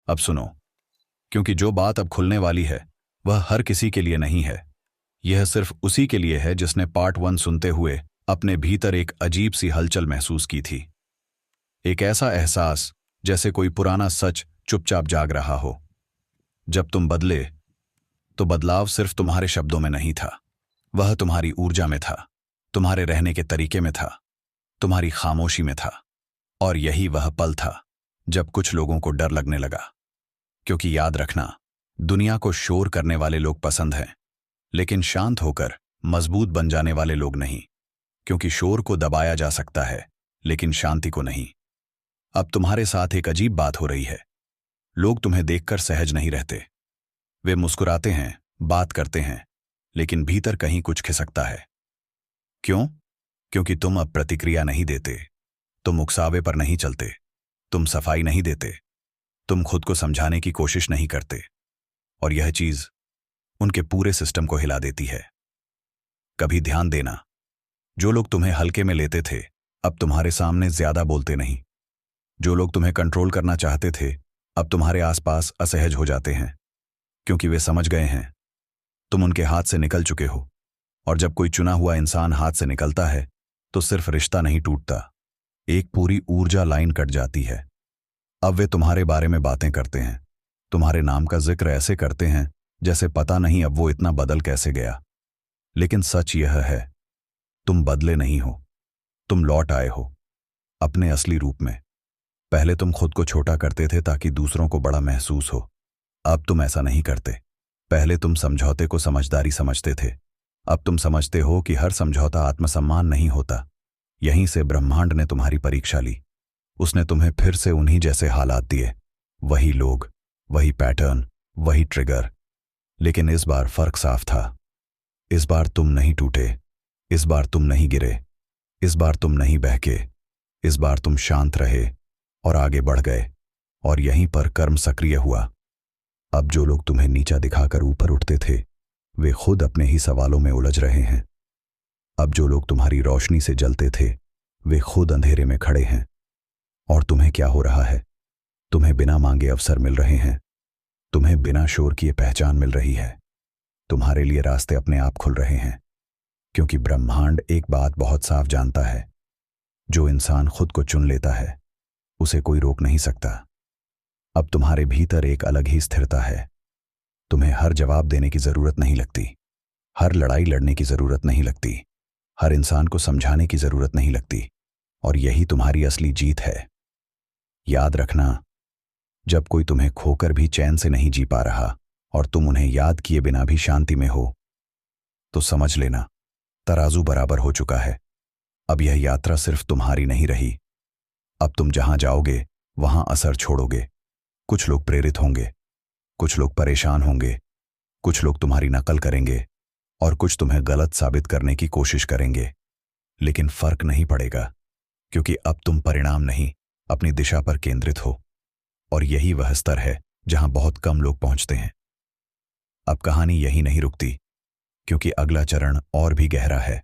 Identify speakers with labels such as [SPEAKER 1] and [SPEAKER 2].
[SPEAKER 1] अब सुनो, क्योंकि जो बात अब खुलने वाली है वह हर किसी के लिए नहीं है। यह सिर्फ उसी के लिए है जिसने पार्ट 1 सुनते हुए अपने भीतर एक अजीब सी हलचल महसूस की थी। एक ऐसा एहसास जैसे कोई पुराना सच चुपचाप जाग रहा हो। जब तुम बदले तो बदलाव सिर्फ तुम्हारे शब्दों में नहीं था, वह तुम्हारी ऊर्जा में था, तुम्हारे रहने के तरीके में था, तुम्हारी खामोशी में था। और यही वह पल था जब कुछ लोगों को डर लगने लगा। क्योंकि याद रखना, दुनिया को शोर करने वाले लोग पसंद हैं, लेकिन शांत होकर मजबूत बन जाने वाले लोग नहीं। क्योंकि शोर को दबाया जा सकता है, लेकिन शांति को नहीं। अब तुम्हारे साथ एक अजीब बात हो रही है। लोग तुम्हें देखकर सहज नहीं रहते। वे मुस्कुराते हैं, बात करते हैं, लेकिन भीतर कहीं कुछ खिसकता है। क्यों? क्योंकि तुम अब प्रतिक्रिया नहीं देते, तुम उकसावे पर नहीं चलते, तुम सफाई नहीं देते, तुम खुद को समझाने की कोशिश नहीं करते। और यह चीज उनके पूरे सिस्टम को हिला देती है। कभी ध्यान देना, जो लोग तुम्हें हल्के में लेते थे अब तुम्हारे सामने ज्यादा बोलते नहीं। जो लोग तुम्हें कंट्रोल करना चाहते थे अब तुम्हारे आसपास असहज हो जाते हैं। क्योंकि वे समझ गए हैं तुम उनके हाथ से निकल चुके हो। और जब कोई चुना हुआ इंसान हाथ से निकलता है तो सिर्फ रिश्ता नहीं टूटता, एक पूरी ऊर्जा लाइन कट जाती है। अब वे तुम्हारे बारे में बातें करते हैं, तुम्हारे नाम का जिक्र ऐसे करते हैं जैसे पता नहीं अब वो इतना बदल कैसे गया। लेकिन सच यह है, तुम बदले नहीं हो, तुम लौट आए हो अपने असली रूप में। पहले तुम खुद को छोटा करते थे ताकि दूसरों को बड़ा महसूस हो। अब तुम ऐसा नहीं करते। पहले तुम समझौते को समझदारी समझते थे, अब तुम समझते हो कि हर समझौता आत्मसम्मान नहीं होता। यहीं से ब्रह्मांड ने तुम्हारी परीक्षा ली। उसने तुम्हें फिर से उन्हीं जैसे हालात दिए, वही लोग, वही पैटर्न, वही ट्रिगर। लेकिन इस बार फर्क साफ था। इस बार तुम नहीं टूटे, इस बार तुम नहीं गिरे, इस बार तुम नहीं बहके, इस बार तुम शांत रहे और आगे बढ़ गए। और यहीं पर कर्म सक्रिय हुआ। अब जो लोग तुम्हें नीचा दिखाकर ऊपर उठते थे वे खुद अपने ही सवालों में उलझ रहे हैं। अब जो लोग तुम्हारी रोशनी से जलते थे वे खुद अंधेरे में खड़े हैं। और तुम्हें क्या हो रहा है? तुम्हें बिना मांगे अवसर मिल रहे हैं, तुम्हें बिना शोर किए पहचान मिल रही है, तुम्हारे लिए रास्ते अपने आप खुल रहे हैं। क्योंकि ब्रह्मांड एक बात बहुत साफ जानता है, जो इंसान खुद को चुन लेता है उसे कोई रोक नहीं सकता। अब तुम्हारे भीतर एक अलग ही स्थिरता है। तुम्हें हर जवाब देने की जरूरत नहीं लगती, हर लड़ाई लड़ने की जरूरत नहीं लगती, हर इंसान को समझाने की जरूरत नहीं लगती। और यही तुम्हारी असली जीत है। याद रखना, जब कोई तुम्हें खोकर भी चैन से नहीं जी पा रहा और तुम उन्हें याद किए बिना भी शांति में हो, तो समझ लेना तराजू बराबर हो चुका है। अब यह यात्रा सिर्फ तुम्हारी नहीं रही। अब तुम जहां जाओगे वहां असर छोड़ोगे। कुछ लोग प्रेरित होंगे, कुछ लोग परेशान होंगे, कुछ लोग तुम्हारी नकल करेंगे और कुछ तुम्हें गलत साबित करने की कोशिश करेंगे। लेकिन फर्क नहीं पड़ेगा, क्योंकि अब तुम परिणाम नहीं अपनी दिशा पर केंद्रित हो। और यही वह स्तर है जहां बहुत कम लोग पहुंचते हैं। अब कहानी यही नहीं रुकती, क्योंकि अगला चरण और भी गहरा है।